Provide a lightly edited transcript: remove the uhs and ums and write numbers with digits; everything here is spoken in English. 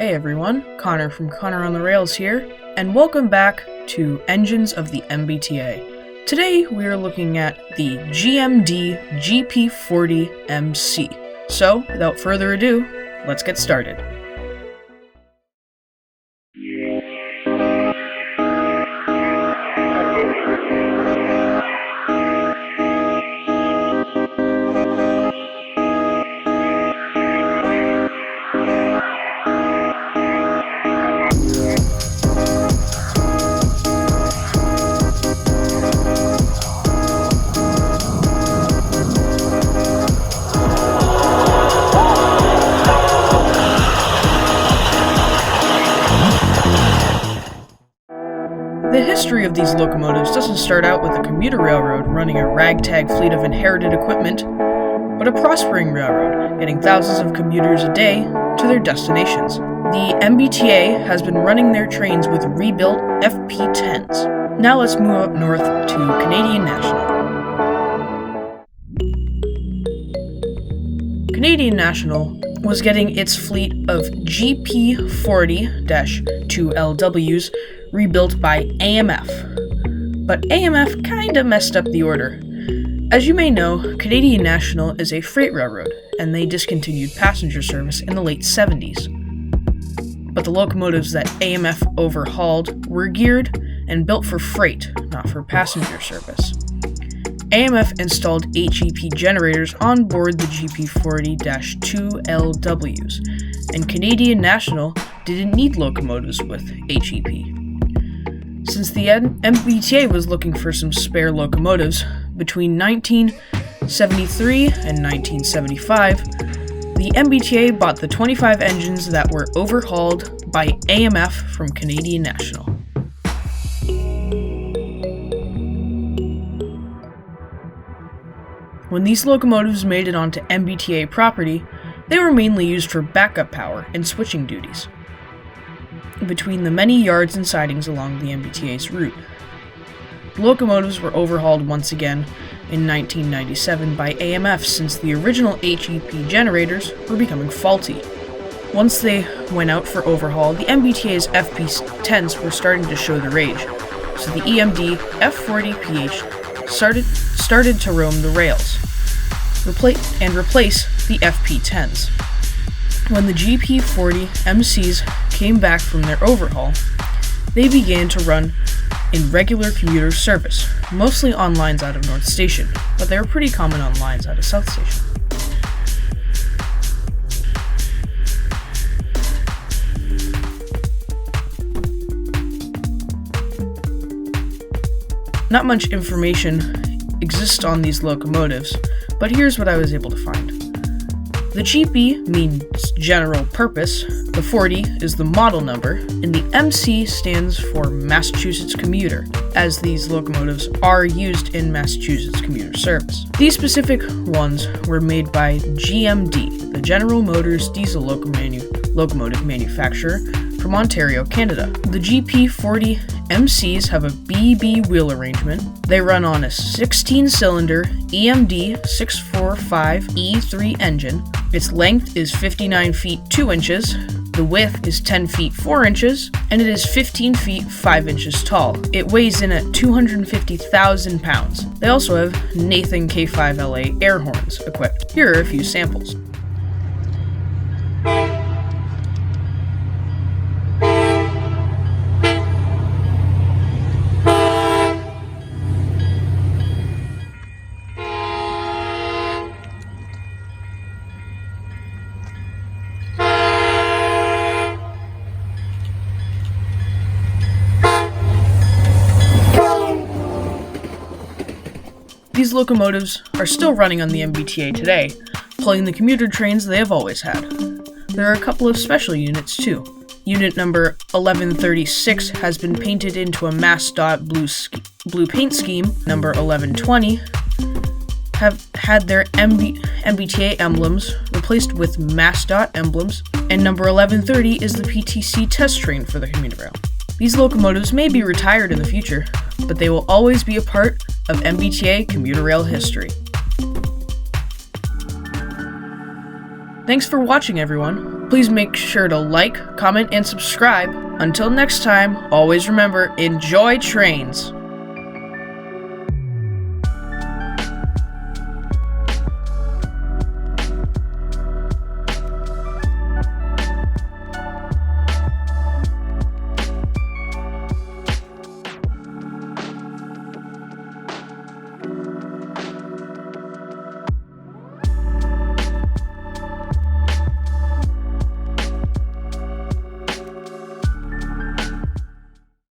Hey everyone, Connor from Connor on the Rails here, and welcome back to Engines of the MBTA. Today we are looking at the GMD GP40MC. So, without further ado, let's get started. The history of these locomotives doesn't start out with a commuter railroad running a ragtag fleet of inherited equipment, but a prospering railroad getting thousands of commuters a day to their destinations. The MBTA has been running their trains with rebuilt FP10s. Now let's move up north to Canadian National. Canadian National was getting its fleet of GP40-2LWs rebuilt by AMF. But AMF kinda messed up the order. As you may know, Canadian National is a freight railroad, and they discontinued passenger service in the late 70s. But the locomotives that AMF overhauled were geared and built for freight, not for passenger service. AMF installed HEP generators on board the GP40-2LWs, and Canadian National didn't need locomotives with HEP. Since the MBTA was looking for some spare locomotives, between 1973 and 1975, the MBTA bought the 25 engines that were overhauled by AMF from Canadian National. When these locomotives made it onto MBTA property, they were mainly used for backup power and switching duties between the many yards and sidings along the MBTA's route. The locomotives were overhauled once again in 1997 by AMF since the original HEP generators were becoming faulty. Once they went out for overhaul, the MBTA's FP10s were starting to show their age, so the EMD F40PH started to roam the rails and replace the FP10s. When the GP40MCs came back from their overhaul, they began to run in regular commuter service, mostly on lines out of North Station, but they were pretty common on lines out of South Station. Not much information exists on these locomotives, but here's what I was able to find. The GP means general purpose, the 40 is the model number, and the MC stands for Massachusetts commuter, as these locomotives are used in Massachusetts commuter service. These specific ones were made by GMD, the General Motors diesel locomotive manufacturer from Ontario, Canada. The GP40 MCs have a BB wheel arrangement. They run on a 16-cylinder EMD 645E3 engine. Its length is 59 feet 2 inches, the width is 10 feet 4 inches, and it is 15 feet 5 inches tall. It weighs in at 250,000 pounds. They also have Nathan K5LA air horns equipped. Here are a few samples. These locomotives are still running on the MBTA today, pulling the commuter trains they have always had. There are a couple of special units too. Unit number 1136 has been painted into a MassDOT blue paint scheme. Number 1120 have had their MBTA emblems replaced with MassDOT emblems, and number 1130 is the PTC test train for the commuter rail. These locomotives may be retired in the future, but they will always be a part of MBTA commuter rail history. Thanks for watching, everyone. Please make sure to like, comment, and subscribe. Until next time, always remember, enjoy trains!